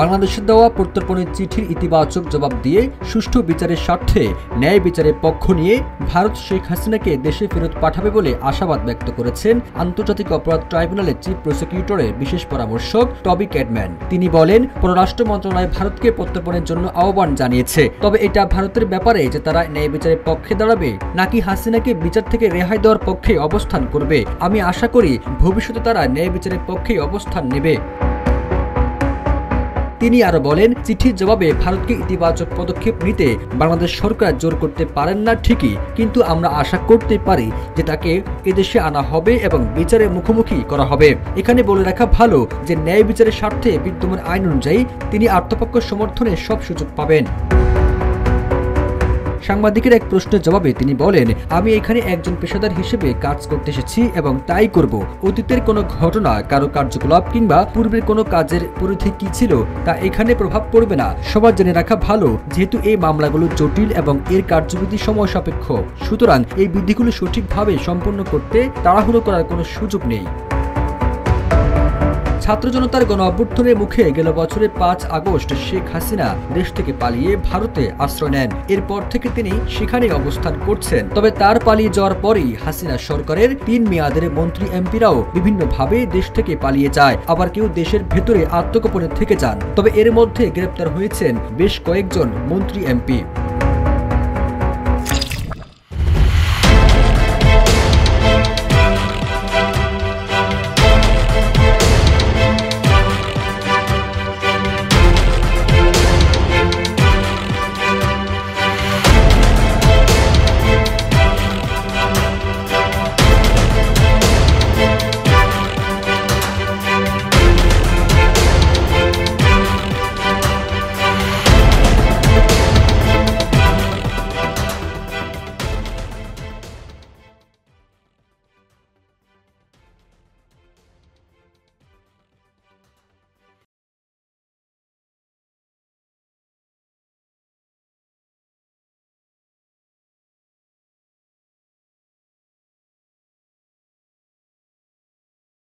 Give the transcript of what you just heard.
বাংলাদেশের দেওয়া প্রত্যর্পণের চিঠির ইতিবাচক জবাব দিয়ে সুষ্ঠু বিচারের স্বার্থে ন্যায় বিচারের পক্ষ নিয়ে ভারত শেখ হাসিনাকে দেশে ফেরত পাঠাবে বলে আশাবাদ ব্যক্ত করেছেন আন্তর্জাতিক অপরাধ ট্রাইব্যুনালের চিফ প্রসিকিউটরের বিশেষ পরামর্শক টবি ক্যাডম্যান। তিনি বলেন, পররাষ্ট্র মন্ত্রণালয় ভারতকে প্রত্যর্পণের জন্য আহ্বান জানিয়েছে, তবে এটা ভারতের ব্যাপারে যে তারা ন্যায় বিচারের পক্ষে দাঁড়াবে নাকি হাসিনাকে বিচার থেকে রেহাই দেওয়ার পক্ষে অবস্থান করবে। আমি আশা করি ভবিষ্যতে তারা ন্যায় বিচারের পক্ষেই অবস্থান নেবে। তিনি আরো বলেন, চিঠির জবাবে ভারতকে ইতিবাচক পদক্ষেপ নিতে বাংলাদেশ সরকার জোর করতে পারেন না ঠিকই, কিন্তু আমরা আশা করতে পারি যে তাকে এদেশে আনা হবে এবং বিচারের মুখোমুখি করা হবে। এখানে বলে রাখা ভালো যে ন্যায় বিচারের স্বার্থে বিদ্যমান আইন অনুযায়ী তিনি আত্মপক্ষ সমর্থনের সব সুযোগ পাবেন। সাংবাদিকের এক প্রশ্নের জবাবে তিনি বলেন, আমি এখানে একজন পেশাদার হিসেবে কাজ করতে এসেছি এবং তাই করব। অতীতের কোনো ঘটনা, কারো কার্যকলাপ কিংবা পূর্বের কোনো কাজের পরিধি কি ছিল তা এখানে প্রভাব পড়বে না। সবার জেনে রাখা ভালো, যেহেতু এই মামলাগুলো জটিল এবং এর কার্যবিধি সময় সাপেক্ষ, সুতরাং এই বিধিগুলো সঠিকভাবে সম্পন্ন করতে তাড়াহুড়ো করার কোনো সুযোগ নেই। ছাত্র জনতার গণ অভ্যুত্থানের মুখে গেল বছরের 5 আগস্ট শেখ হাসিনা দেশ থেকে পালিয়ে ভারতে আশ্রয় নেন। এরপর থেকে তিনি সেখানে অবস্থান করছেন। তবে তার পালিয়ে যাওয়ার পরেই হাসিনা সরকারের 3 মেয়াদের মন্ত্রী এমপিরাও বিভিন্নভাবে দেশ থেকে পালিয়ে যায়, আবার কেউ দেশের ভেতরে আত্মগোপনে থেকে যান। তবে এর মধ্যে গ্রেপ্তার হয়েছেন বেশ কয়েকজন মন্ত্রী এমপি।